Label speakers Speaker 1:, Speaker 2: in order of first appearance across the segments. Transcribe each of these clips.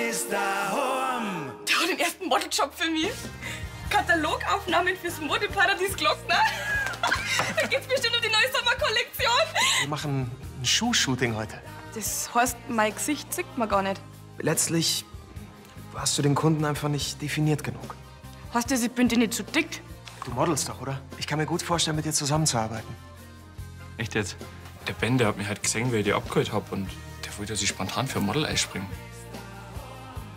Speaker 1: ist daheim.
Speaker 2: Der hat den ersten Modeljob für mich. Katalogaufnahmen fürs Modeparadies Glockner. Da geht's bestimmt um die neue Sommerkollektion.
Speaker 3: Wir machen ein Schuhshooting heute.
Speaker 2: Das heißt, mein Gesicht sieht man gar nicht.
Speaker 3: Letztlich hast du den Kunden einfach nicht definiert genug.
Speaker 2: Heißt das, ich bin dir nicht zu dick?
Speaker 3: Du modelst doch, oder? Ich kann mir gut vorstellen, mit dir zusammenzuarbeiten.
Speaker 4: Echt jetzt? Der Ben, der hat mich halt gesehen, wie ich die abgeholt hab und der wollte, dass ich spontan für ein Model einspringe.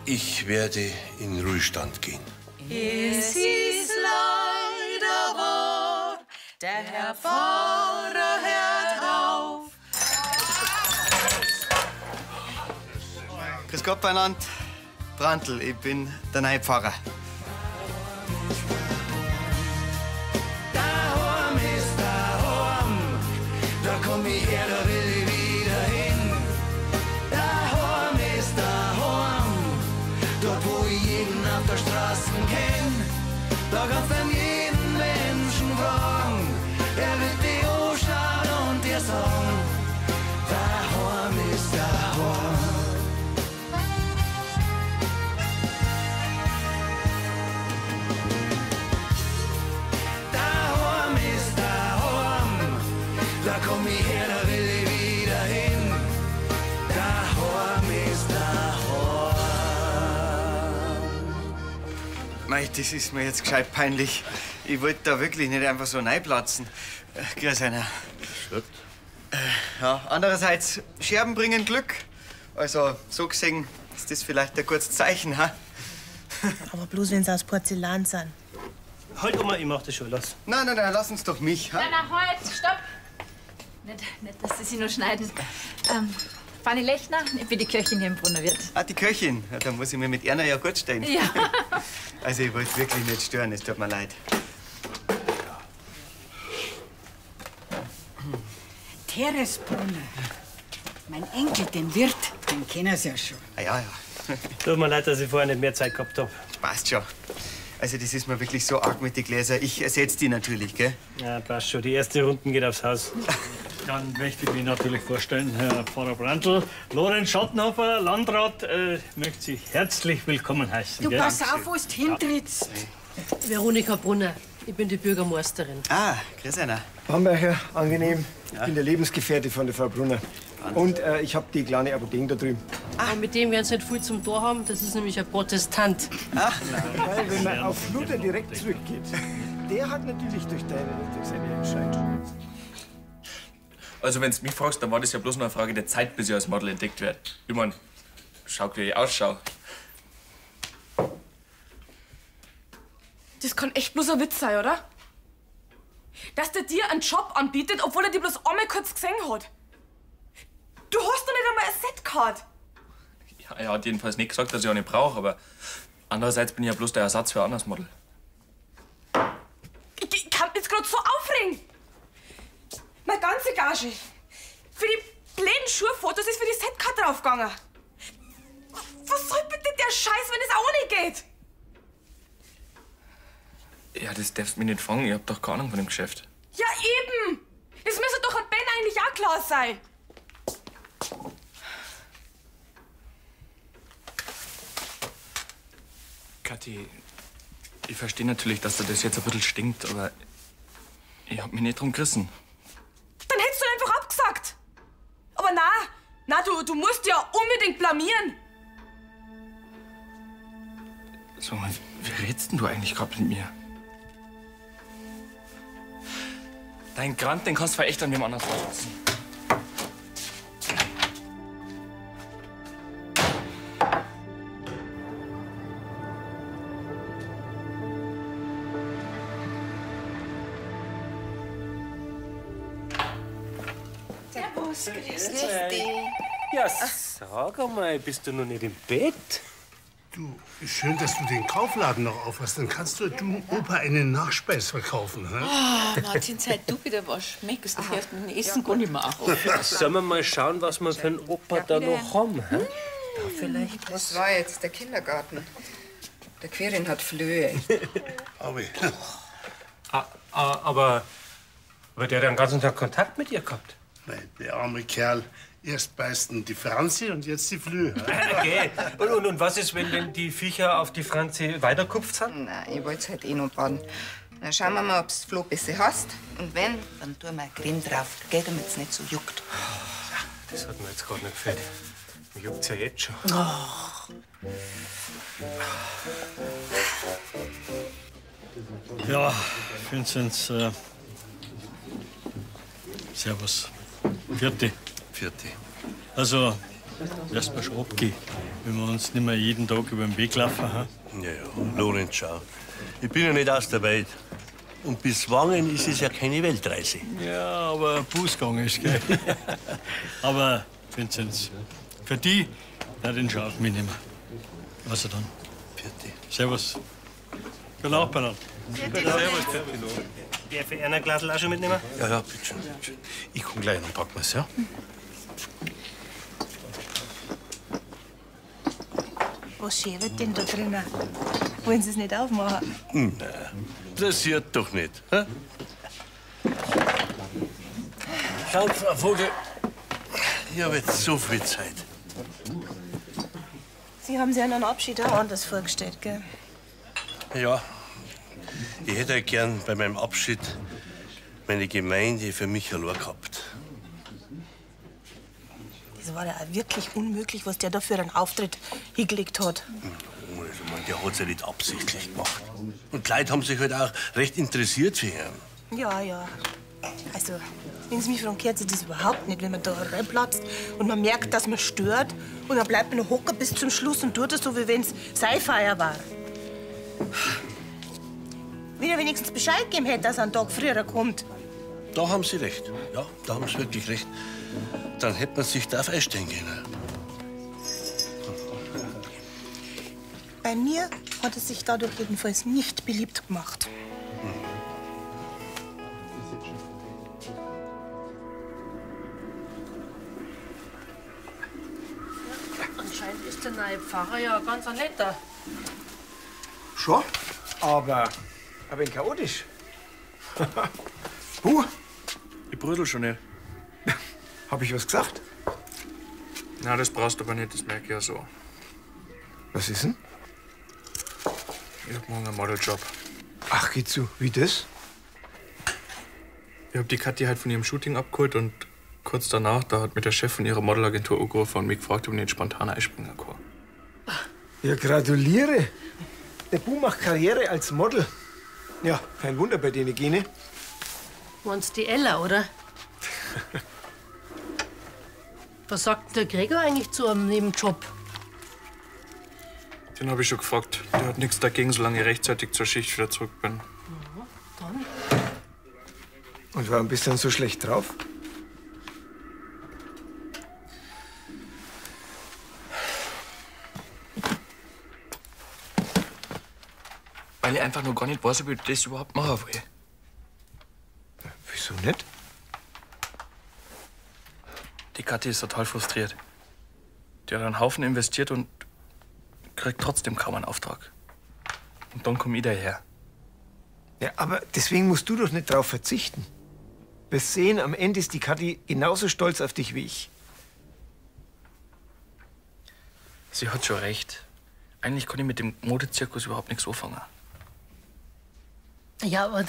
Speaker 1: Ich werde in Ruhestand gehen.
Speaker 5: Es ist leider wahr, der Herr Pfarrer hört auf.
Speaker 6: Grüß Gott beieinander. Brandl, ich bin der neue Pfarrer.
Speaker 1: Daheim ist daheim. Da komm ich her, da will ich wieder hin. Daheim ist daheim. Dort, wo ich jeden auf der Straße kenn. Da kannst du jeden Menschen fragen. Er wird dich anschauen und dir sagen, daheim ist daheim. Daheim ist daheim. Da komm ich her, da will ich wieder hin. Daheim ist daheim.
Speaker 6: Mei, das ist mir jetzt gescheit peinlich. Ich wollte da wirklich nicht einfach so reinplatzen. Grüß einer. Ja, andererseits, Scherben bringen Glück. Also, so gesehen ist das vielleicht ein gutes Zeichen, ha?
Speaker 7: Aber bloß, wenn sie aus Porzellan sind.
Speaker 8: Halt, Oma, ich mach das schon, lass.
Speaker 6: Nein, nein, nein, lass uns doch mich, ha?
Speaker 9: Na, halt, stopp! Nicht, dass Sie sich nur schneiden. Fanny Lechner, ich bin die Köchin hier im Brunnerwirt.
Speaker 6: Ah, die Köchin. Ja, da muss ich mir mit Erna ja gut stehen.
Speaker 9: Ja.
Speaker 6: Also, ich wollte wirklich nicht stören, es tut mir leid.
Speaker 5: Teres Brunner. Mein Enkel, den Wirt, den kennen Sie ja schon.
Speaker 6: Ah, ja, ja.
Speaker 8: Tut mir leid, dass ich vorher nicht mehr Zeit gehabt hab.
Speaker 6: Passt schon. Also, das ist mir wirklich so arg mit den Gläsern. Ich ersetze die natürlich, gell?
Speaker 8: Ja, passt schon. Die erste Runde geht aufs Haus.
Speaker 10: Dann möchte ich mich natürlich vorstellen, Herr Pfarrer Brandl. Lorenz Schattenhofer, Landrat, möchte Sie herzlich willkommen heißen.
Speaker 5: Du
Speaker 10: gell?
Speaker 5: pass auf, wo du hintrittst.
Speaker 11: Veronika Brunner, ich bin die Bürgermeisterin.
Speaker 6: Ah, grüß einer.
Speaker 12: Bamberger, angenehm. Ich bin der Lebensgefährte von der Frau Brunner. Und ich habe die kleine Apotheke da drüben.
Speaker 11: Aber mit dem werden Sie nicht viel zum Tor haben, das ist nämlich ein Protestant.
Speaker 12: Ach, weil wenn man auf Luther direkt zurückgeht, der hat natürlich durch seine Entscheidung.
Speaker 4: Also, wenn du mich fragst, dann war das ja bloß noch eine Frage der Zeit, bis ich als Model entdeckt werde. Ich mein, schau, wie ich ausschaue.
Speaker 2: Das kann echt bloß ein Witz sein, oder? Dass der dir einen Job anbietet, obwohl er dir bloß einmal kurz gesehen hat. Du hast doch nicht einmal eine Setcard.
Speaker 4: Ja, er hat jedenfalls nicht gesagt, dass ich eine brauche, aber andererseits bin ich ja bloß der Ersatz für ein anderes Model.
Speaker 2: Ich kann mich jetzt gerade so aufregen. Meine ganze Gage für die blöden Schuhfotos ist für die Setcard draufgegangen. Was soll bitte der Scheiß, wenn es auch nicht geht?
Speaker 4: Ja, das darfst du mich nicht fragen. Ich hab doch keine Ahnung von dem Geschäft.
Speaker 2: Ja, eben. Das müsste doch an Ben eigentlich auch klar sein.
Speaker 4: Kathi, ich verstehe natürlich, dass dir das jetzt ein bisschen stinkt, aber ich hab mich nicht drum gerissen.
Speaker 2: Dann hättest du einfach abgesagt. Aber na, du musst ja unbedingt blamieren.
Speaker 4: Sag mal, wie redst denn du eigentlich gerade mit mir? Dein Grant, den kannst du echt an wem anders versetzen.
Speaker 5: Servus, grüß dich.
Speaker 8: Ja, sag einmal, bist du noch nicht im Bett?
Speaker 13: Du, schön, dass du den Kaufladen noch aufhast. Dann kannst du Opa einen Nachspeis verkaufen. Hä?
Speaker 5: Oh, Martin, seit du wieder was schmeckst, das erst mit dem Essen gar nicht mehr auf.
Speaker 8: Sollen wir mal schauen, was wir für einen Opa da noch haben? Hä? Da vielleicht was?
Speaker 14: Das war jetzt der Kindergarten. Der Quirin hat Flöhe.
Speaker 8: Aber der hat den ganzen Tag Kontakt mit ihr gehabt.
Speaker 13: Nein, der arme Kerl. Erst beißen die Franzi und jetzt die Flöhe.
Speaker 8: Okay. Und was ist, wenn die Viecher auf die Franzi weiterkupft sind?
Speaker 14: Nein, ich wollt's halt eh noch baden. Dann schauen wir mal, ob's das Flo besser hast. Und wenn, dann tun wir Creme drauf, gell, damit's nicht so juckt.
Speaker 8: Das hat mir jetzt gerade nicht gefällt. Mir juckt's ja jetzt schon.
Speaker 10: Ja, Vinzenz, servus. Vierte. Also, erst mal schon abgehen, wenn wir uns nicht mehr jeden Tag über den Weg laufen. Ha?
Speaker 15: Ja, Lorenz, schau. Ich bin ja nicht aus der Welt. Und bis Wangen ist es ja keine Weltreise.
Speaker 10: Ja, aber Fußgang ist, gell? Aber, Vinzenz, für die, den schau auf mich nicht mehr. Also dann.
Speaker 15: Vierte.
Speaker 10: Servus. Guten Abend, beieinander.
Speaker 8: Servus, Darf ich ein Glas auch schon mitnehmen?
Speaker 15: Ja, bitte schön.
Speaker 3: Ich komm gleich und packen wir's, ja?
Speaker 7: Was schäbert denn da drinnen? Wollen Sie es nicht aufmachen?
Speaker 15: Nein, interessiert doch nicht. Hä? Schaut, Frau Vogel, ich habe jetzt so viel Zeit.
Speaker 7: Sie haben sich einen Abschied auch anders vorgestellt, gell?
Speaker 15: Ja, ich hätte gern bei meinem Abschied meine Gemeinde für mich allein gehabt.
Speaker 7: Das war ja auch wirklich unmöglich, was der da für einen Auftritt hingelegt hat.
Speaker 15: Also, der hat's ja nicht absichtlich gemacht. Und die Leute haben sich halt auch recht interessiert für ihn.
Speaker 7: Ja. Also, wenn Sie mich fragen, gehört sich das überhaupt nicht, wenn man da reinplatzt und man merkt, dass man stört und dann bleibt man noch hocken bis zum Schluss und tut es so, wie wenn es seine Feier war. Wenn er wenigstens Bescheid gegeben hätte, dass er einen Tag früher kommt.
Speaker 15: Da haben Sie recht. Ja, da haben Sie wirklich recht. Dann hätte man sich darauf einstellen können.
Speaker 7: Bei mir hat er sich dadurch jedenfalls nicht beliebt gemacht.
Speaker 11: Anscheinend ist der neue Pfarrer ja ganz ein netter.
Speaker 12: Schon, aber ein wenig chaotisch.
Speaker 4: Ich brüdel schon nicht.
Speaker 12: Hab ich was gesagt?
Speaker 4: Na, das brauchst du aber nicht, das merke ich ja so.
Speaker 12: Was ist denn?
Speaker 4: Ich hab morgen einen Modeljob.
Speaker 12: Ach, geh zu. Wie das?
Speaker 4: Ich hab die Kathi halt von ihrem Shooting abgeholt und kurz danach, da hat mir der Chef von ihrer Modelagentur angerufen und mich gefragt, ob ich nicht spontan einspringen kann.
Speaker 12: Ja, gratuliere. Der Bu macht Karriere als Model. Ja, kein Wunder bei denen Gene.
Speaker 11: Meinst die Ella, oder? Was sagt der Gregor eigentlich zu einem Nebenjob?
Speaker 4: Den hab ich schon gefragt. Der hat nichts dagegen, solange ich rechtzeitig zur Schicht wieder zurück bin.
Speaker 11: Dann?
Speaker 12: Und warum bist du dann so schlecht drauf?
Speaker 4: Weil ich einfach nur gar nicht weiß, ob ich das überhaupt machen will.
Speaker 12: Wieso nicht?
Speaker 4: Die Kathi ist total frustriert. Die hat einen Haufen investiert und kriegt trotzdem kaum einen Auftrag. Und dann komm ich daher.
Speaker 12: Ja, aber deswegen musst du doch nicht drauf verzichten. Wir sehen, am Ende ist die Kathi genauso stolz auf dich wie ich.
Speaker 4: Sie hat schon recht. Eigentlich kann ich mit dem Modezirkus überhaupt nichts anfangen.
Speaker 11: Ja, aber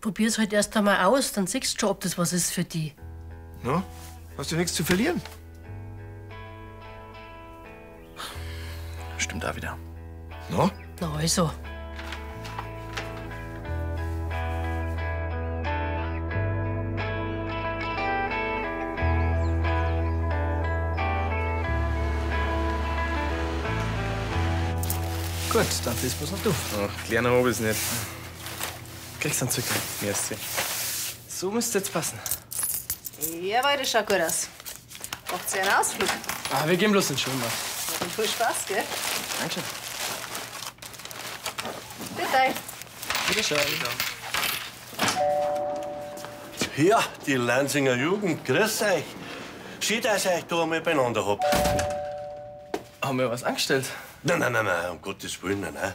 Speaker 11: probier's halt erst einmal aus, dann siehst du schon, ob das was ist für die.
Speaker 12: No? Hast du nichts zu verlieren?
Speaker 4: Stimmt auch wieder.
Speaker 12: No?
Speaker 11: Na also.
Speaker 3: Gut, dann bist was noch du.
Speaker 4: Ach, kleiner habe ich nicht.
Speaker 3: Kriegst einen Zucker.
Speaker 4: Merci.
Speaker 3: So müsste jetzt passen.
Speaker 9: Jawohl, das schaut gut aus. Macht's ja einen Ausflug.
Speaker 3: Ah, wir gehen bloß ins Schwimmbad.
Speaker 9: Und viel Spaß, gell?
Speaker 3: Dankeschön.
Speaker 9: Bitte.
Speaker 3: Wiederschauen.
Speaker 15: Ja, die Lansinger Jugend, grüß euch. Schön, dass ich euch da einmal beieinander hab.
Speaker 3: Haben wir was angestellt?
Speaker 15: Nein, um Gottes Willen, nein.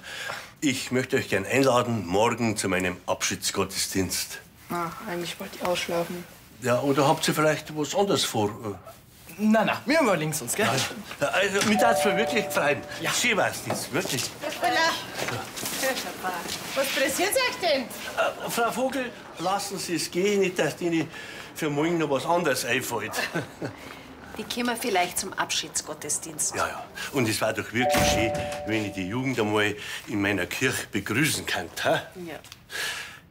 Speaker 15: Ich möchte euch gern einladen, morgen zu meinem Abschiedsgottesdienst.
Speaker 14: Ah, eigentlich wollte ich ausschlafen.
Speaker 15: Ja, oder habt ihr vielleicht was anderes vor?
Speaker 3: Nein, wir überlegen uns, gell?
Speaker 15: Also, mich darf's mir wirklich freuen. Ja. Schön war's das, wirklich.
Speaker 7: Herr Spiller. Was pressiert euch denn?
Speaker 15: Frau Vogel, lassen Sie es gehen, nicht, dass Ihnen für morgen noch was anderes einfällt.
Speaker 16: Die kommen vielleicht zum Abschiedsgottesdienst.
Speaker 15: Ja, ja. Und es war doch wirklich schön, wenn ich die Jugend einmal in meiner Kirche begrüßen kann. Ha?
Speaker 16: Ja.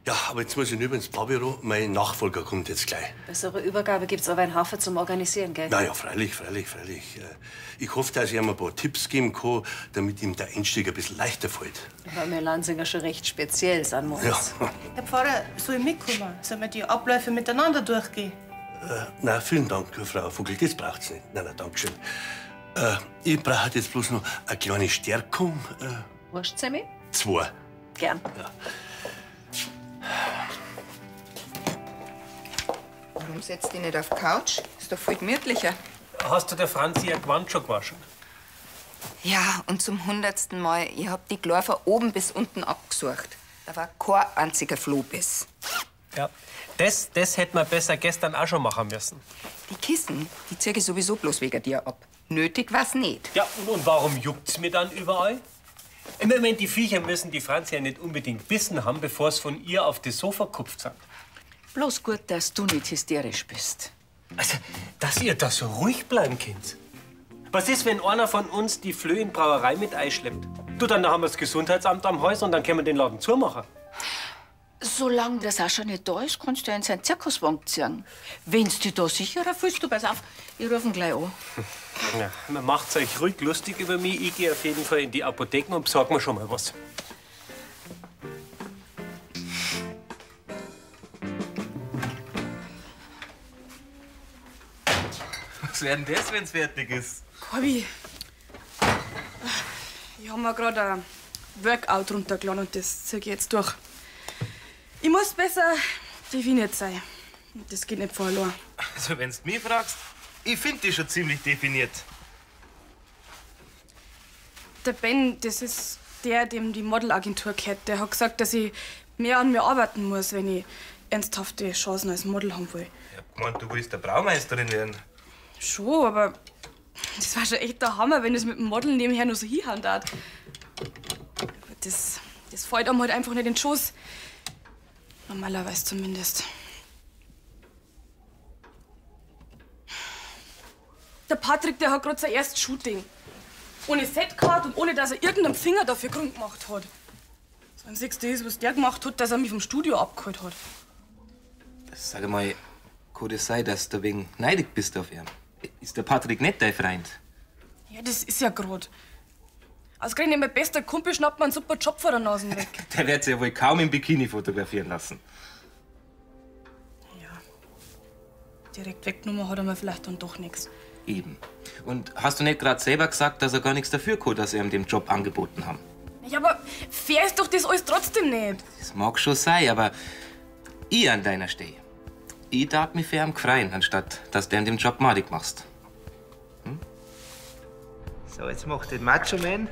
Speaker 15: Ja, aber jetzt muss ich nur ins Baubüro. Mein Nachfolger kommt jetzt gleich.
Speaker 16: Bei so einer Übergabe gibt's aber einen Haufen zum Organisieren, gell?
Speaker 15: Na ja, freilich. Ich hoffe, dass ich ihm ein paar Tipps geben kann, damit ihm der Einstieg ein bisschen leichter fällt.
Speaker 16: Weil wir Lansinger schon recht speziell sind, Moritz.
Speaker 15: Ja.
Speaker 7: Herr Pfarrer, soll ich mitkommen? Sollen wir die Abläufe miteinander durchgehen?
Speaker 15: Na, vielen Dank, Frau Vogel, das braucht's nicht. Nein, danke schön. Ich brauche jetzt bloß noch eine kleine Stärkung.
Speaker 16: Wurstsemi?
Speaker 15: 2.
Speaker 16: Gern.
Speaker 15: Ja.
Speaker 14: Warum setzt du dich nicht auf die Couch? Ist doch viel gemütlicher.
Speaker 8: Hast du der Franzi ihr Gewand schon gewaschen?
Speaker 14: Ja, und zum 100. Mal. Ich hab die klar von oben bis unten abgesucht. Da war kein einziger Flohbiss.
Speaker 8: Ja. Das hätte man besser gestern auch schon machen müssen.
Speaker 14: Die Kissen, die zieh ich sowieso bloß wegen dir ab. Nötig war's nicht.
Speaker 8: Ja, und warum juckt's mir dann überall? Im Moment, die Viecher müssen die Franzi ja nicht unbedingt bissen haben, bevor es von ihr auf das Sofa gekupft sind.
Speaker 17: Bloß gut, dass du nicht hysterisch bist.
Speaker 8: Also, dass ihr da so ruhig bleiben könnt. Was ist, wenn einer von uns die Flöhe in die Brauerei mit einschleppt? Du, dann haben wir das Gesundheitsamt am Hals und dann können wir den Laden zumachen.
Speaker 17: Solange der Sascha nicht da ist, kannst du ihn in seinen Zirkuswagen ziehen. Wenn's dich da sicherer fühlst, du pass auf, ich ruf ihn gleich an.
Speaker 8: Ja, man macht's euch ruhig lustig über mich. Ich gehe auf jeden Fall in die Apotheken und besorg mir schon mal was.
Speaker 3: Was wäre denn das, wenn's fertig ist?
Speaker 2: Gabi, ich hab mir gerade ein Workout runtergeladen und das zieh ich jetzt durch. Ich muss besser definiert sein. Das geht nicht von allein.
Speaker 3: Also, wenn's mich fragst, ich find die schon ziemlich definiert.
Speaker 2: Der Ben, das ist der, dem die Modelagentur gehört. Der hat gesagt, dass ich mehr an mir arbeiten muss, wenn ich ernsthafte Chancen als Model haben will.
Speaker 3: Ich hab gemeint, du willst eine Braumeisterin werden.
Speaker 2: Schon, aber das war schon echt der Hammer, wenn es mit dem Model nebenher nur so hinhauen darf. Das fällt einem halt einfach nicht in den Schoß. Normalerweise zumindest. Der Patrick, der hat gerade sein erstes Shooting. Ohne Setcard und ohne, dass er irgendeinen Finger dafür Grund gemacht hat. Das Einzigste ist, was der gemacht hat, dass er mich vom Studio abgeholt hat.
Speaker 18: Sag mal, kann das sein, dass du wegen neidig bist auf ihn? Ist der Patrick nicht dein Freund?
Speaker 2: Ja, das ist ja grad. Ausgerechnet mein bester Kumpel schnappt mir einen super Job vor der Nase weg.
Speaker 18: Der wird sich ja wohl kaum im Bikini fotografieren lassen.
Speaker 2: Direkt weggenommen hat er mir vielleicht dann doch nichts.
Speaker 18: Eben. Und hast du nicht gerade selber gesagt, dass er gar nichts dafür kann, dass sie ihm den Job angeboten haben?
Speaker 2: Ja, aber fair ist doch das alles trotzdem nicht.
Speaker 18: Das mag schon sein, aber ich an deiner Stelle. Ich darf mich für ihn freuen, anstatt dass du in dem Job madig machst.
Speaker 12: So, jetzt mach den Macho Man.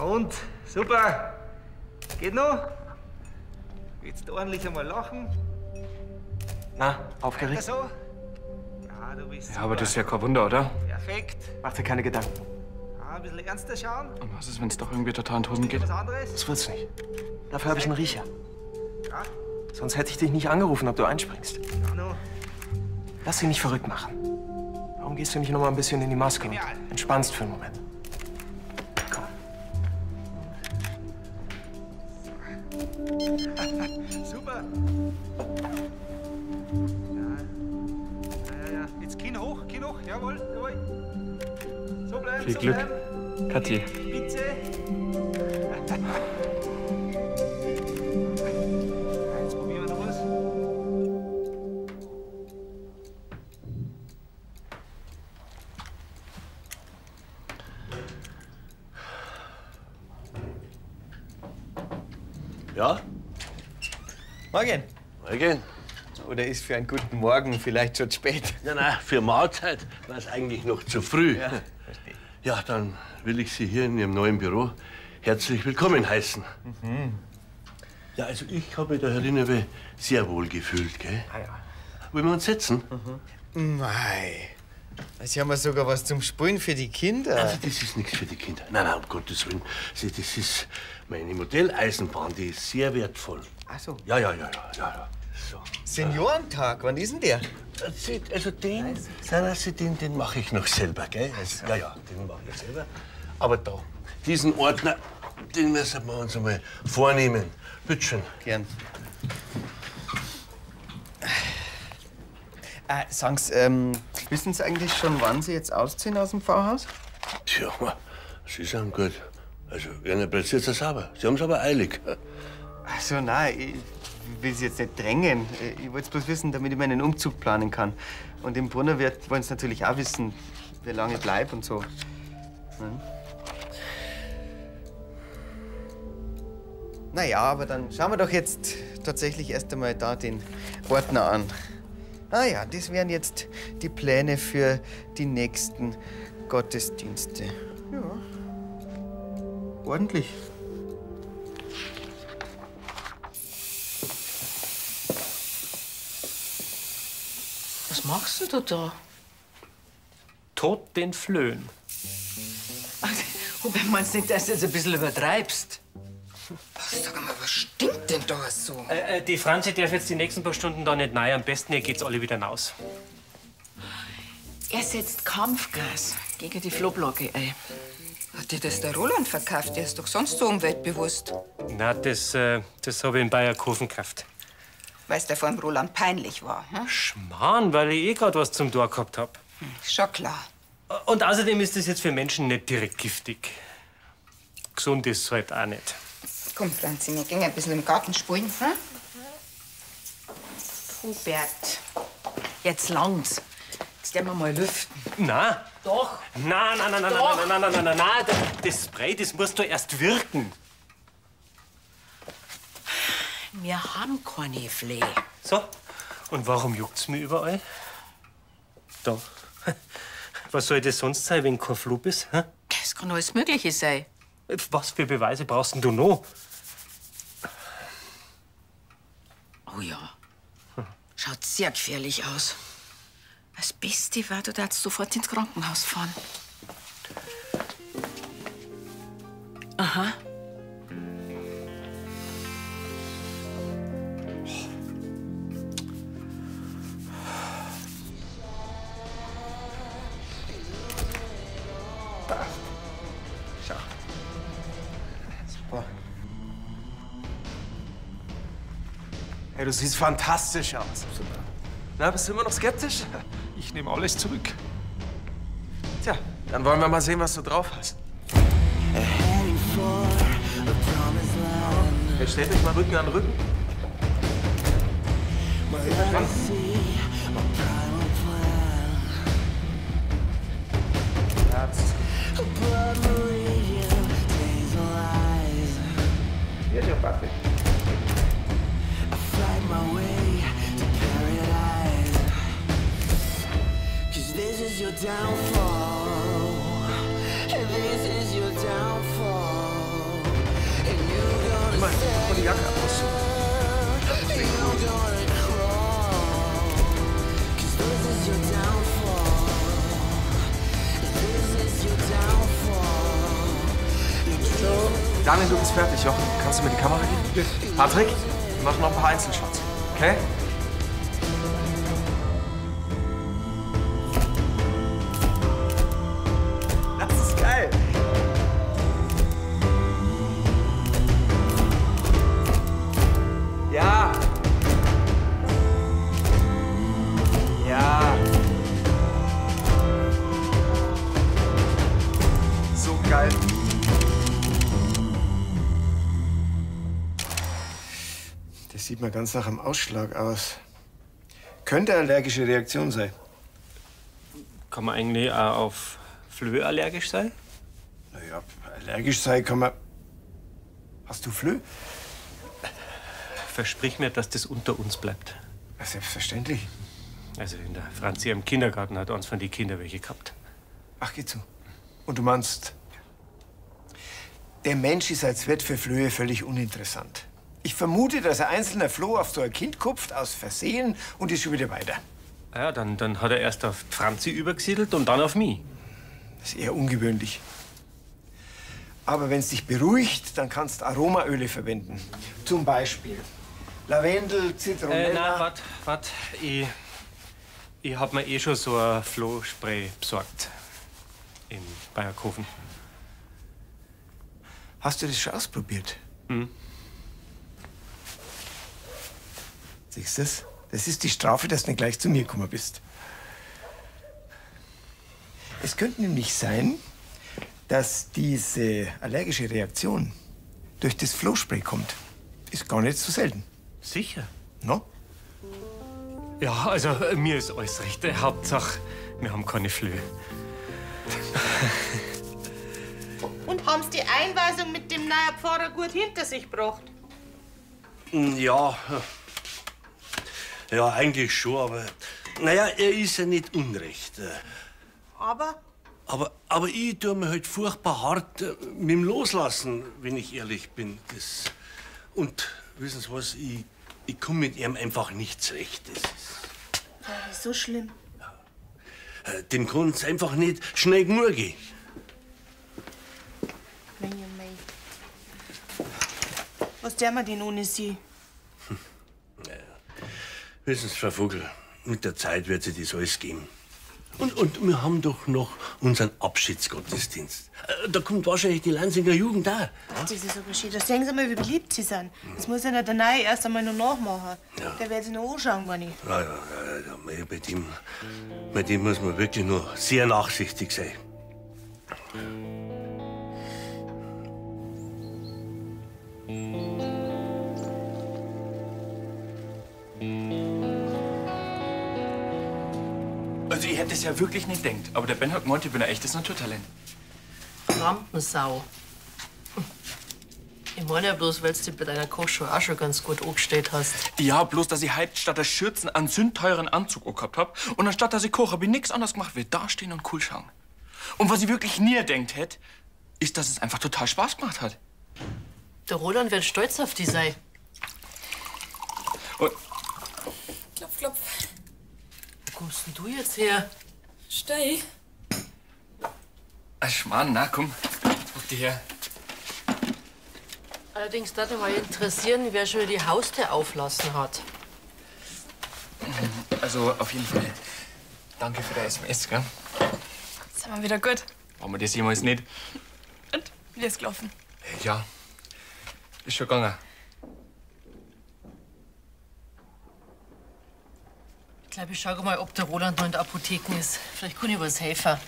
Speaker 12: Und, super. Geht noch? Jetzt ordentlich einmal lachen.
Speaker 3: Na, aufgeregt?
Speaker 12: So? Ja, du bist
Speaker 3: Ja, aber das ist ja kein Wunder, oder?
Speaker 12: perfekt.
Speaker 3: Mach dir keine Gedanken.
Speaker 12: Ein bisschen ernster schauen.
Speaker 3: Und was ist, wenn es doch irgendwie total in die Hosen geht?
Speaker 12: Was anderes?
Speaker 3: Das wird's nicht. Dafür habe ich einen Riecher.
Speaker 12: Ja,
Speaker 3: Sonst hätte ich dich nicht angerufen, ob du einspringst.
Speaker 12: ja, no.
Speaker 3: Lass dich nicht verrückt machen. Warum gehst du nicht noch mal ein bisschen in die Maske und entspannst für einen Moment?
Speaker 12: Super. Ja. Jetzt Kinn hoch, jawohl. So bleiben,
Speaker 3: Viel
Speaker 12: so
Speaker 3: Glück,
Speaker 12: bleiben.
Speaker 3: Kathi.
Speaker 12: Spitze. Jetzt probieren wir noch was.
Speaker 15: Ja?
Speaker 6: Morgen.
Speaker 15: Morgen.
Speaker 6: Oder ist für einen guten Morgen vielleicht schon zu spät?
Speaker 15: Nein, für Mahlzeit war es eigentlich noch zu früh.
Speaker 6: Ja,
Speaker 15: Ja, dann will ich Sie hier in Ihrem neuen Büro herzlich willkommen heißen. Ja, also ich habe mich da herinnen sehr wohl gefühlt, gell?
Speaker 3: Ah ja.
Speaker 15: Wollen wir uns setzen?
Speaker 6: Mei. Sie haben ja sogar was zum Spielen für die Kinder.
Speaker 15: Also, das ist nichts für die Kinder. Nein, um Gottes Willen. Das ist meine Modelleisenbahn, die ist sehr wertvoll.
Speaker 6: Ach so.
Speaker 15: Ja. So.
Speaker 6: Seniorentag, wann ist denn der?
Speaker 15: Also den mache ich noch selber, gell? Also, ja, den mache ich selber. Aber da, diesen Ordner, den müssen wir uns einmal vornehmen. Bitte schön.
Speaker 6: Gern. Sagen Sie, wissen Sie eigentlich schon, wann Sie jetzt ausziehen aus dem Pfarrhaus?
Speaker 15: Tja, Sie sagen gut. Also, Ihnen passiert es sauber. Sie haben es aber eilig.
Speaker 6: Ach so, nein, ich will Sie jetzt nicht drängen. Ich wollte es bloß wissen, damit ich meinen Umzug planen kann. Und im Brunnerwirt wollen Sie natürlich auch wissen, wie lange ich bleib und so. Hm? Naja, aber dann schauen wir doch jetzt tatsächlich erst einmal da den Ordner an. Ah ja, das wären jetzt die Pläne für die nächsten Gottesdienste. Ja, ordentlich.
Speaker 17: Was machst du da?
Speaker 8: Tod den Flöhen.
Speaker 17: Hubert, meinst du nicht, dass du jetzt ein bisschen übertreibst?
Speaker 14: Sag mal, was stinkt denn da so?
Speaker 8: Die Franzi darf jetzt die nächsten paar Stunden da nicht rein. Am besten, ihr geht's alle wieder raus.
Speaker 17: Er setzt Kampfgas gegen die Floblocke ein.
Speaker 14: Hat dir das der Roland verkauft? Der ist doch sonst so umweltbewusst.
Speaker 8: Na, das habe ich in Bayerkofen gekauft.
Speaker 14: Weil's der vor dem Roland peinlich war. Hm?
Speaker 8: Schmarrn, weil ich gerade was zum Tor gehabt hab.
Speaker 14: Schon klar.
Speaker 8: Und außerdem ist das jetzt für Menschen nicht direkt giftig. Gesund ist es halt auch nicht.
Speaker 14: Komm, Franzi, wir gehen ein bisschen im Garten spielen. Hm?
Speaker 17: Hubert, jetzt langt's. Jetzt werden wir mal lüften.
Speaker 8: Na?
Speaker 17: Doch.
Speaker 8: Nein. Das Spray, das muss doch erst wirken.
Speaker 17: Wir haben keine Flee.
Speaker 8: So, und warum juckt's mir überall? Da. Was soll das sonst sein, wenn kein Flug ist? Hä?
Speaker 17: Das kann alles Mögliche sein.
Speaker 8: Was für Beweise brauchst denn du noch?
Speaker 17: Oh ja. Schaut sehr gefährlich aus. Das Beste war, du darfst sofort ins Krankenhaus fahren. Aha.
Speaker 6: Schau. Super.
Speaker 3: Hey, du siehst fantastisch aus. Super. Na, bist du immer noch skeptisch?
Speaker 19: Ich nehme alles zurück.
Speaker 3: Tja, dann wollen wir mal sehen, was du drauf hast. Hey, stellt euch mal Rücken an Rücken. Herz. Hier ist der Patrick.
Speaker 1: This is your downfall, and this is your downfall, and you're gonna
Speaker 3: die Jacke aus.
Speaker 1: and you're gonna crawl, 'cause this is your downfall, this is your downfall.
Speaker 3: Daniel, du bist fertig. Jochen, kannst du mir die Kamera geben? Patrick, wir machen noch ein paar Einzelshots, okay? Das ist geil. Ja. Ja. So geil. Das sieht mir ganz nach einem Ausschlag aus. Könnte allergische Reaktion sein.
Speaker 8: Kann man eigentlich auch auf Flöhe allergisch sein?
Speaker 3: Naja, allergisch sein kann man. Hast du Flöhe?
Speaker 8: Versprich mir, dass das unter uns bleibt.
Speaker 3: Ja, selbstverständlich.
Speaker 8: Also in der Franzi im Kindergarten hat uns von den Kindern welche gehabt.
Speaker 3: Ach, geh zu. Und du meinst, der Mensch ist als Wirt für Flöhe völlig uninteressant. Ich vermute, dass ein einzelner Floh auf so ein Kind kupft aus Versehen und ist schon wieder weiter.
Speaker 8: Ja, dann hat er erst auf Franzi übergesiedelt und dann auf mich.
Speaker 12: Das ist eher ungewöhnlich. Aber wenn es dich beruhigt, dann kannst du Aromaöle verwenden. Zum Beispiel Lavendel, Zitronella.
Speaker 8: Nein, wart. Ich hab mir schon so ein Flohspray besorgt. In Bayerkofen.
Speaker 12: Hast du das schon ausprobiert?
Speaker 8: Hm.
Speaker 12: Siehst du das? Das ist die Strafe, dass du nicht gleich zu mir gekommen bist. Es könnte nämlich sein, dass diese allergische Reaktion durch das Flohspray kommt. Ist gar nicht so selten.
Speaker 8: Sicher?
Speaker 12: No?
Speaker 8: Ja, also mir ist alles recht. Hauptsache, wir haben keine Flöhe.
Speaker 7: Und haben Sie die Einweisung mit dem neuen Pfarrer gut hinter sich gebracht?
Speaker 15: Ja. Ja, eigentlich schon, aber. Naja, er ist ja nicht unrecht.
Speaker 7: Aber?
Speaker 15: Aber ich tue mir halt furchtbar hart mit dem Loslassen, wenn ich ehrlich bin. Und wissen Sie was? Ich komme mit ihm einfach nicht zurecht. Das
Speaker 7: ist so schlimm.
Speaker 15: Dem kann es einfach nicht schnell genug gehen.
Speaker 7: Was tun wir denn ohne Sie?
Speaker 15: Wissen Sie, Frau Vogel, mit der Zeit wird sich das alles geben. Und wir haben doch noch unseren Abschiedsgottesdienst. Da kommt wahrscheinlich die Lanzinger Jugend auch.
Speaker 7: Das ist aber schön. Da sehen Sie mal, wie beliebt Sie sind. Das muss ja der Neue erst einmal noch nachmachen.
Speaker 15: Ja.
Speaker 7: Der wird sich noch anschauen, wenn ich.
Speaker 15: Ja, bei dem muss man wirklich nur sehr nachsichtig sein.
Speaker 4: Also, ich hätte es ja wirklich nicht gedacht. Aber der Ben hat gemeint, ich bin ein echtes Naturtalent.
Speaker 11: Rampensau. Ich meine ja bloß, weil du dich bei deiner Kochshow auch schon ganz gut angestellt hast.
Speaker 4: Ja, bloß, dass ich heute statt der Schürzen einen sündteuren Anzug angehabt hab. Und anstatt dass ich koche, hab ich nichts anderes gemacht, wie dastehen und cool schauen. Und was ich wirklich nie gedacht hätte, ist, dass es einfach total Spaß gemacht hat.
Speaker 11: Der Roland wird stolz auf dich sein.
Speaker 4: Und
Speaker 2: Klopf, klopf.
Speaker 11: Wo kommst denn du jetzt her?
Speaker 2: Steh.
Speaker 4: Ach, Schmarrn, na komm, guck dir her.
Speaker 11: Allerdings darf mich mal interessieren, wer schon die Haustür auflassen hat.
Speaker 4: Also, auf jeden Fall, danke für dein SMS, gell?
Speaker 2: Sind wir wieder gut?
Speaker 4: Machen wir das jemals nicht?
Speaker 2: Und? Wie ist gelaufen?
Speaker 4: Ja, ist schon gegangen.
Speaker 11: Ich glaube, ich schau mal, ob der Roland noch in der Apotheke ist. Vielleicht kann ich was helfen.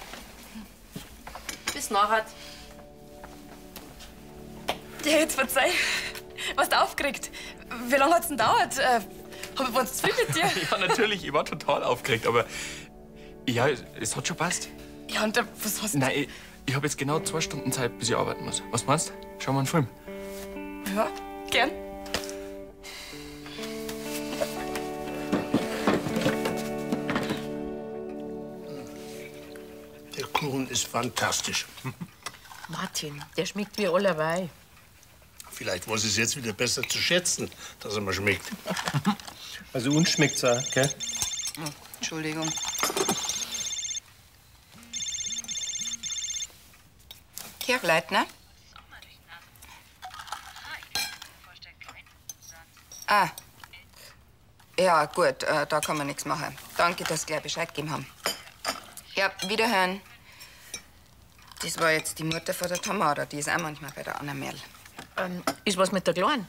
Speaker 11: Bis nachher.
Speaker 2: Ja, jetzt verzeih. Warst du aufgeregt? Wie lange hat's denn gedauert? Hab ich was zu viel mit dir?
Speaker 4: Ja, natürlich, ich war total aufgeregt, aber ja, es hat schon passt.
Speaker 2: Ja, und was hast du?
Speaker 4: Nein, ich habe jetzt genau 2 Stunden Zeit, bis ich arbeiten muss. Was meinst du? Schauen wir einen Film.
Speaker 2: Ja, gern.
Speaker 13: Der Kuchen ist fantastisch.
Speaker 11: Martin, der schmeckt wie allerweil.
Speaker 13: Vielleicht weiß es jetzt wieder besser zu schätzen, dass er mir schmeckt.
Speaker 8: Also uns schmeckt's auch, gell?
Speaker 14: Oh, Entschuldigung. Kirchleitner? Ah. Ja, gut, da kann man nichts machen. Danke, dass Sie gleich Bescheid gegeben haben. Ja, wiederhören. Das war jetzt die Mutter von der Tamara. Die ist auch manchmal bei der Anna-Merl.
Speaker 11: Ist was mit der Kleinen?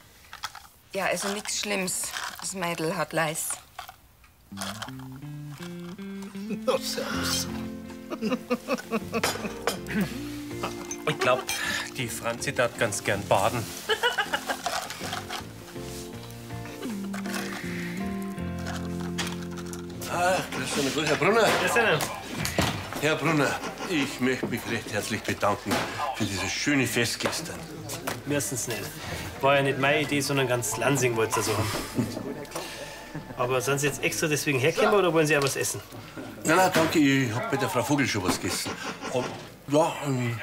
Speaker 14: Ja, also nichts Schlimmes. Das Mädel hat Leis.
Speaker 13: Na, servus.
Speaker 8: Ich glaub, die Franzi darf ganz gern baden.
Speaker 15: Grüß Gott, Herr Brunner.
Speaker 8: Grüß Ihnen.
Speaker 15: Herr Brunner, ich möchte mich recht herzlich bedanken für dieses schöne Fest gestern.
Speaker 8: Müssen Sie nicht. War ja nicht meine Idee, sondern ganz Lansing wollte so haben. Aber sind Sie jetzt extra deswegen hergekommen oder wollen Sie auch was essen?
Speaker 15: Nein, nein, danke, ich hab bei der Frau Vogel schon was gegessen. Aber, ja,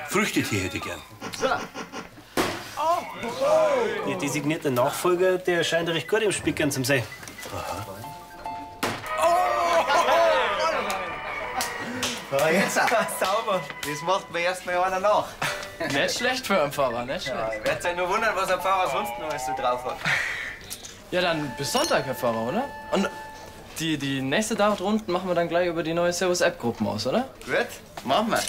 Speaker 15: Früchtetee hätte ich gern.
Speaker 8: Ihr designierter Nachfolger, der scheint recht gut im Spickern zu sein.
Speaker 15: Aha.
Speaker 6: Ja, jetzt sauber. Das macht mir erst mal einer nach.
Speaker 3: Nicht schlecht für einen Pfarrer, nicht schlecht.
Speaker 6: Ja, ich werd euch nur wundern, was ein Pfarrer sonst noch alles so drauf hat.
Speaker 3: Ja, dann bis Sonntag, Herr Pfarrer, oder? Und die nächste Dachrunden machen wir dann gleich über die neue Servus-App-Gruppen aus, oder?
Speaker 6: Gut, machen wir.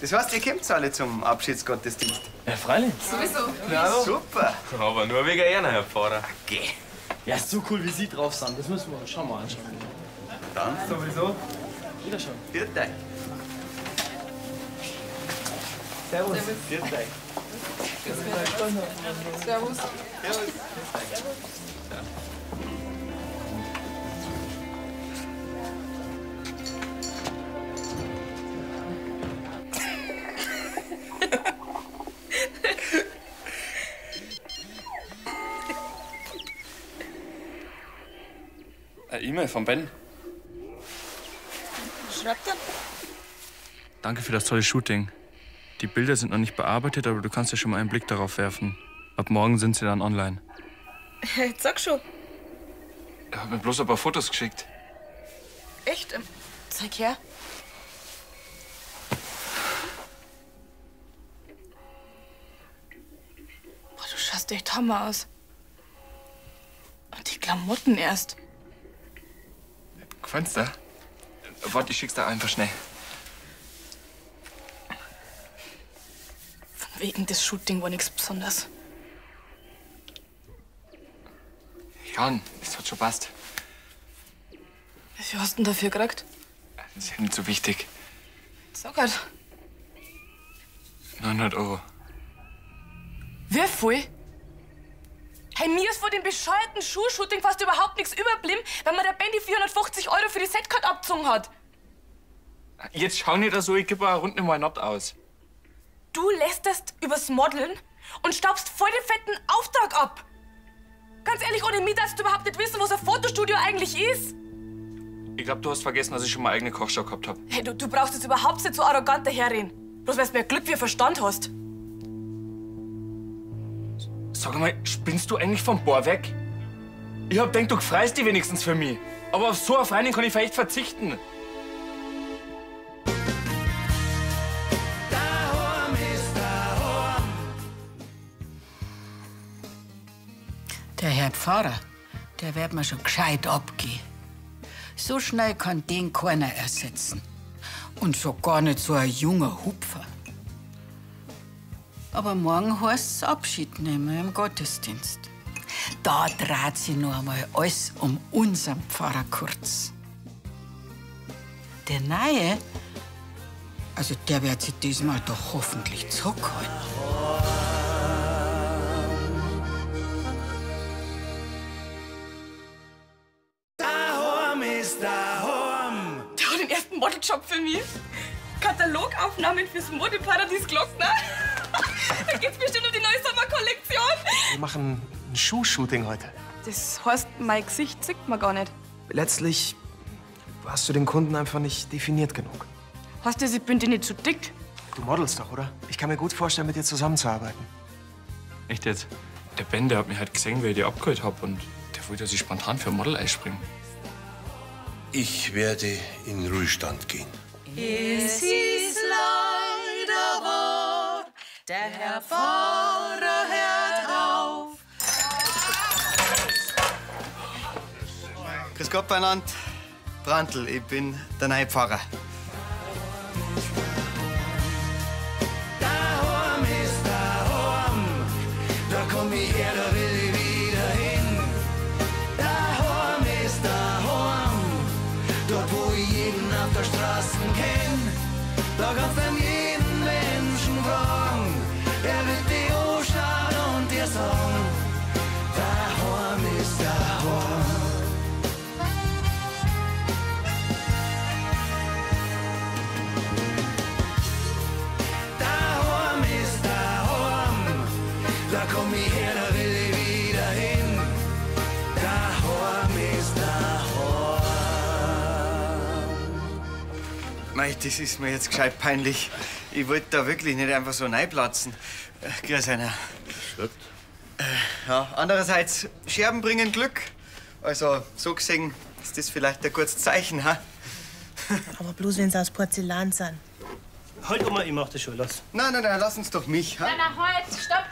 Speaker 6: Das heißt, ihr kommt alle zum Abschiedsgottesdienst?
Speaker 3: Ja, freilich.
Speaker 2: Sowieso.
Speaker 6: Ja, super.
Speaker 18: Aber nur wegen Ihnen, Herr Pfarrer.
Speaker 6: Okay.
Speaker 3: Ja, ist so cool, wie Sie drauf sind. Das müssen wir uns schon mal anschauen.
Speaker 6: Dann sowieso.
Speaker 3: Wiederschauen.
Speaker 6: Viert euch. Servus. Viert euch.
Speaker 2: Servus.
Speaker 4: Eine E-Mail von Ben.
Speaker 2: Schreibt er?
Speaker 4: Danke für das tolle Shooting. Die Bilder sind noch nicht bearbeitet, aber du kannst ja schon mal einen Blick darauf werfen. Ab morgen sind sie dann online.
Speaker 2: Jetzt sag schon.
Speaker 4: Er hat mir bloß ein paar Fotos geschickt.
Speaker 2: Echt? Zeig her. Boah, du schaust echt Hammer aus. Und die Klamotten erst.
Speaker 4: Gefällt's dir? Warte, ich schick's dir einfach schnell.
Speaker 2: Von wegen das Shooting war nichts Besonderes.
Speaker 4: Jan, das hat schon passt.
Speaker 2: Wie viel hast du denn dafür gekriegt?
Speaker 4: Das ist ja nicht so wichtig.
Speaker 2: Sag halt.
Speaker 4: 900 Euro.
Speaker 2: Wie viel? Hey, mir ist vor dem bescheuerten Schuhshooting fast überhaupt nichts überblieben, weil mir der Bendy 450 Euro für die Setcard abgezogen hat.
Speaker 4: Jetzt schau nicht so, ich gebe eine Runde mal not aus.
Speaker 2: Du lästerst übers Modeln und staubst voll den fetten Auftrag ab. Ganz ehrlich, ohne mich darfst du überhaupt nicht wissen, was ein Fotostudio eigentlich ist.
Speaker 4: Ich glaube, du hast vergessen, dass ich schon mal eigene Kochshow gehabt habe.
Speaker 2: Hey, du brauchst jetzt überhaupt nicht so arrogant daherreden. Bloß weil du mehr Glück wie Verstand hast.
Speaker 4: Sag mal, spinnst du eigentlich vom Bohr weg? Ich hab gedacht, du freust dich wenigstens für mich. Aber auf so eine Freundin kann ich vielleicht verzichten.
Speaker 5: Der Herr Pfarrer, der wird mir schon gescheit abgehen. So schnell kann den keiner ersetzen. Und schon gar nicht so ein junger Hupfer. Aber morgen heißt es Abschied nehmen im Gottesdienst. Da dreht sich noch einmal alles um unseren Pfarrer Kurz. Der Neue, also der wird sich diesmal doch hoffentlich zurückhalten.
Speaker 2: Der hat den ersten Modeljob für mich. Katalogaufnahmen fürs Modeparadies Glockner. Da geht's bestimmt um die neue Sommerkollektion.
Speaker 3: Wir machen ein Schuhshooting heute.
Speaker 2: Das heißt, mein Gesicht sieht man gar nicht.
Speaker 3: Letztlich hast du den Kunden einfach nicht definiert genug.
Speaker 2: Hast du, ich bin dir nicht zu dick?
Speaker 3: Du modelst doch, oder? Ich kann mir gut vorstellen, mit dir zusammenzuarbeiten.
Speaker 4: Echt jetzt? Der Ben, der hat mich halt gesehen, wie ich die abgeholt hab und der wollte sich spontan für ein Model einspringen.
Speaker 15: Ich werde in Ruhestand gehen.
Speaker 1: Es ist leider wahr, der Herr Pfarrer hört auf.
Speaker 6: Grüß Gott beieinander. Brandl, ich bin der neue Pfarrer.
Speaker 1: Daheim ist daheim, da komm ich her, da will ich wieder hin. Daheim ist daheim, dort wo ich jeden auf der Straße kenn. Da kannst du jeden Menschen fragen, er wird dich anschauen und dir sagen, daheim ist daheim. Daheim ist daheim, da komm ich her, da will ich wieder hin. Daheim ist daheim.
Speaker 6: Mei, das ist mir jetzt gescheit peinlich. Ich wollte da wirklich nicht einfach so reinplatzen. Grüß einer. Ja, andererseits, Scherben bringen Glück. Also, so gesehen ist das vielleicht ein gutes Zeichen, ha?
Speaker 7: Aber bloß, wenn sie aus Porzellan sind.
Speaker 8: Halt, Oma, ich mach das schon, lass.
Speaker 6: Nein, lass uns doch mich. Ha?
Speaker 9: Na, halt, stopp!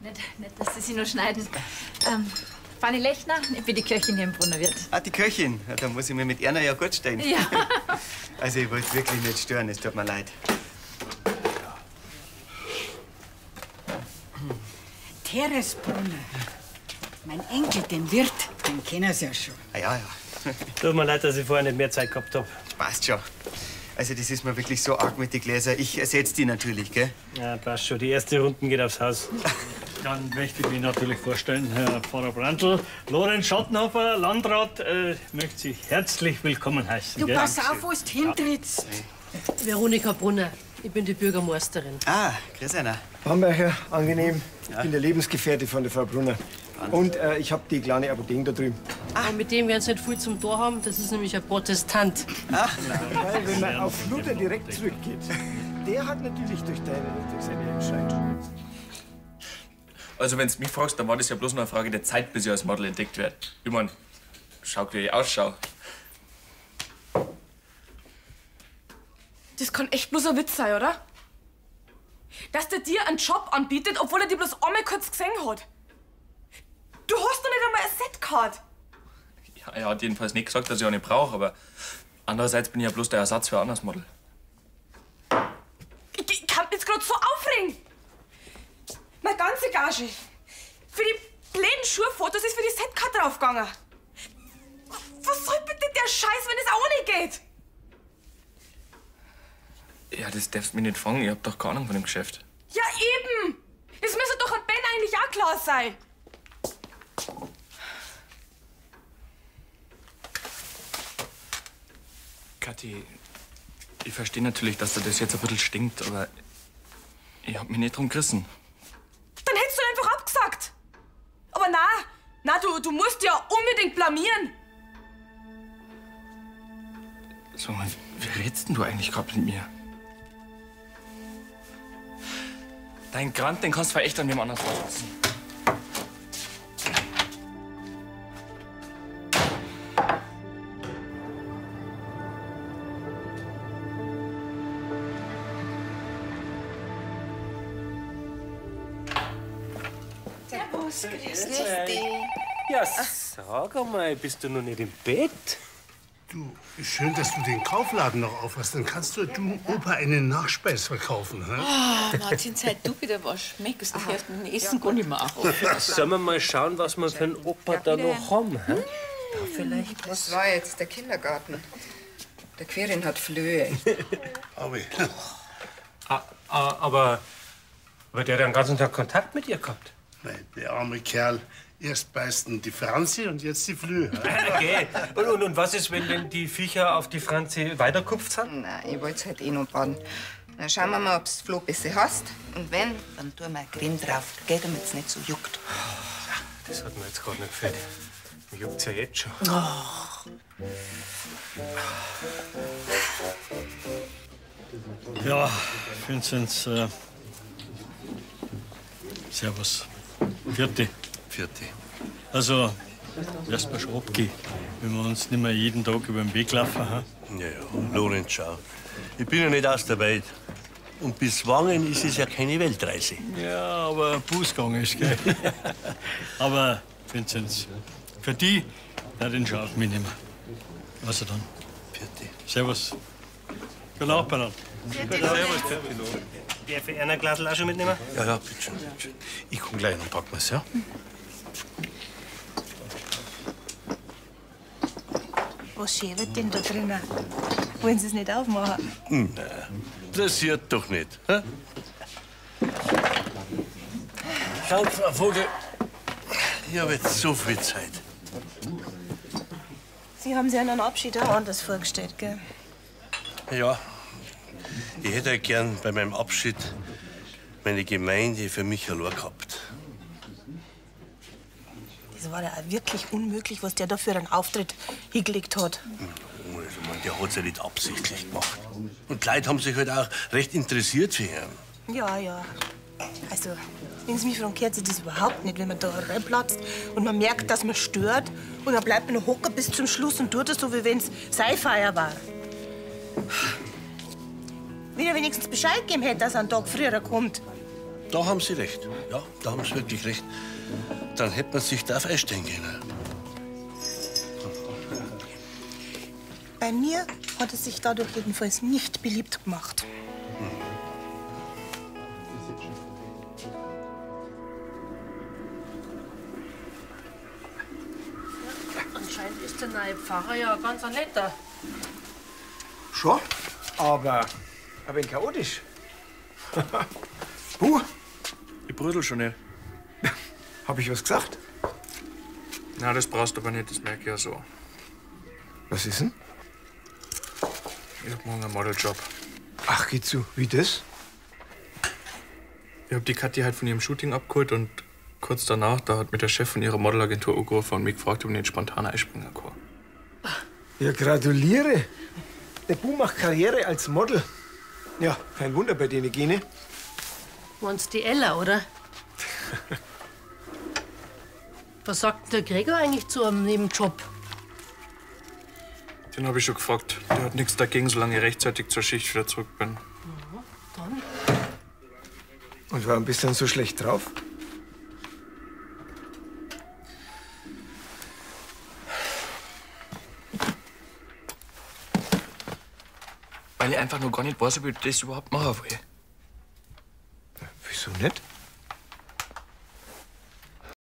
Speaker 9: Nicht, dass Sie sich nur schneiden. Fanny Lechner, ich bin die Köchin hier im Brunnerwirt.
Speaker 6: Ah, die Köchin. Ja, da muss ich mir mit Erna ja gut stehen.
Speaker 9: Ja.
Speaker 6: Also, ich wollte wirklich nicht stören, es tut mir leid.
Speaker 5: Teres Brunner. Mein Enkel, den Wirt, den kennen Sie ja schon.
Speaker 6: Ah, ja.
Speaker 8: Tut mir leid, dass ich vorher nicht mehr Zeit gehabt hab.
Speaker 6: Passt schon. Also, das ist mir wirklich so arg mit den Gläsern. Ich ersetze die natürlich, gell?
Speaker 8: Ja, passt schon. Die erste Runde geht aufs Haus.
Speaker 10: Dann möchte ich mich natürlich vorstellen, Herr Pfarrer Brandl. Lorenz Schottenhofer, Landrat, möchte Sie herzlich willkommen heißen.
Speaker 5: Du,
Speaker 10: gell?
Speaker 5: pass auf, wo du hintrittst.
Speaker 16: Veronika Brunner, ich bin die Bürgermeisterin.
Speaker 6: Ah, grüß einer.
Speaker 12: Bamberger, angenehm. Ich bin der Lebensgefährte von der Frau Brunner. Und ich habe die kleine Apotheke da drüben.
Speaker 16: Aber mit dem werden Sie nicht viel zum Tor haben, das ist nämlich ein Protestant.
Speaker 12: Ach, weil wenn man auf Luther direkt zurückgeht, der hat natürlich durch seine Entscheidung.
Speaker 4: Also, wenn du mich fragst, dann war das ja bloß noch eine Frage der Zeit, bis ich als Model entdeckt werde. Ich mein, schau, wie ich ausschaue.
Speaker 2: Das kann echt bloß ein Witz sein, oder? Dass der dir einen Job anbietet, obwohl er dir bloß einmal kurz gesehen hat. Du hast doch nicht einmal ein Setcard.
Speaker 4: Ja, er hat jedenfalls nicht gesagt, dass ich auch nicht brauche, aber andererseits bin ich ja bloß der Ersatz für ein anderes Model.
Speaker 2: Ich kann mich jetzt gerade so aufregen. Meine ganze Gage für die blöden Schuhfotos ist für die Setcard draufgegangen. Was soll bitte der Scheiß, wenn es auch nicht geht?
Speaker 4: Ja, das darfst du mir nicht fragen. Ich hab doch keine Ahnung von dem Geschäft.
Speaker 2: Ja, eben. Das müsste doch an Ben eigentlich auch klar sein.
Speaker 4: Kathi, ich verstehe natürlich, dass dir das jetzt ein bisschen stinkt, aber ich hab mich nicht drum gerissen.
Speaker 2: Dann hättest du einfach abgesagt. Aber na, du musst ja unbedingt blamieren.
Speaker 4: Sag mal, wie redst denn du eigentlich gerade mit mir? Dein Grant, den kannst du echt an wem anders lassen.
Speaker 7: Servus, grüß dich.
Speaker 8: Ja, sag einmal, bist du noch nicht im Bett?
Speaker 13: Du, schön, dass du den Kaufladen noch aufhast. Dann kannst du Opa einen Nachspeis verkaufen. Hä?
Speaker 17: Oh, Martin, seit du wieder was schmeckst, ich erst mit dem Essen gar nicht mehr auf.
Speaker 8: Sollen wir mal schauen, was wir für einen Opa da noch haben? Hä? Da vielleicht
Speaker 14: Das war jetzt der Kindergarten. Der Quirin hat Flöhe.
Speaker 8: Aber der hat den ganzen Tag Kontakt mit ihr gehabt.
Speaker 13: Nein, der arme Kerl. Erst beißen die Franzi und jetzt die Flöhe.
Speaker 8: Okay. Und was ist, wenn die Viecher auf die Franzi weiterkupft sind?
Speaker 14: Nein, ich wollte halt eh noch baden. Dann schauen wir mal, ob du Flo bisschen hast. Und wenn, dann tun wir Creme drauf, gell, damit es nicht so juckt.
Speaker 8: Das hat mir jetzt gerade nicht gefällt. Mir juckt's ja jetzt schon.
Speaker 10: Ja, Vinzenz, servus. Vierte. Also, erst mal schon abgehen, wenn wir uns nicht mehr jeden Tag über den Weg laufen. Ha?
Speaker 15: Ja, Lorenz, schau. Ich bin ja nicht aus der Welt. Und bis Wangen ist es ja keine Weltreise.
Speaker 10: Ja, aber Bußgang ist, gell? Aber, Vinzenz, für die, den schaut mich nicht mehr. Also dann.
Speaker 15: Vierte.
Speaker 10: Servus. Guten Abend, Bernhard.
Speaker 8: Servus. Darf ich ein Glas auch schon mitnehmen?
Speaker 15: Ja, bitte schön.
Speaker 19: Ich komm gleich und packen wir's, ja?
Speaker 7: Was schäbert denn da drinnen? Wollen Sie es nicht aufmachen?
Speaker 15: Nein, interessiert doch nicht. Hä? Schaut, Frau Vogel, ich habe jetzt so viel Zeit.
Speaker 7: Sie haben sich einen Abschied auch anders vorgestellt, gell?
Speaker 15: Ja, ich hätte gern bei meinem Abschied meine Gemeinde für mich allein gehabt.
Speaker 7: Das war ja auch wirklich unmöglich, was der da für einen Auftritt hingelegt hat.
Speaker 15: Also, der hat es ja nicht absichtlich gemacht. Und die Leute haben sich halt auch recht interessiert für ihn.
Speaker 7: Ja. Also, wenn Sie mich fragen, gehört sich das überhaupt nicht, wenn man da reinplatzt und man merkt, dass man stört und dann bleibt man noch hocken bis zum Schluss und tut es so, wie wenn es seine Feier war. Wenn er wenigstens Bescheid gegeben hätte, dass er einen Tag früher kommt.
Speaker 15: Da haben Sie recht. Ja, da haben Sie wirklich recht. Dann hätte man sich darauf einstellen können.
Speaker 7: Bei mir hat er sich dadurch jedenfalls nicht beliebt gemacht.
Speaker 16: Anscheinend ist der neue Pfarrer ja ganz ein netter.
Speaker 12: Schon, aber ein wenig chaotisch.
Speaker 4: Ich brüdel schon nicht.
Speaker 12: Hab ich was gesagt?
Speaker 4: Na, das brauchst du aber nicht, das merke ich ja so.
Speaker 12: Was ist denn?
Speaker 4: Ich hab morgen einen Modeljob.
Speaker 12: Ach, geh zu. Wie das?
Speaker 4: Ich hab die Kathi halt von ihrem Shooting abgeholt und kurz danach, da hat mir der Chef von ihrer Modelagentur angerufen und mich gefragt, ob ich nicht spontan einspringen kann.
Speaker 12: Ja, gratuliere. Der Bu macht Karriere als Model. Ja, kein Wunder bei denen Gene.
Speaker 16: Meinst die Ella, oder? Was sagt der Gregor eigentlich zu einem Nebenjob?
Speaker 4: Den hab ich schon gefragt. Der hat nichts dagegen, solange ich rechtzeitig zur Schicht wieder zurück bin.
Speaker 16: Dann?
Speaker 12: Und warum bist du dann so schlecht drauf?
Speaker 4: Weil ich einfach nur gar nicht weiß, ob ich das überhaupt machen will.
Speaker 12: Wieso nicht?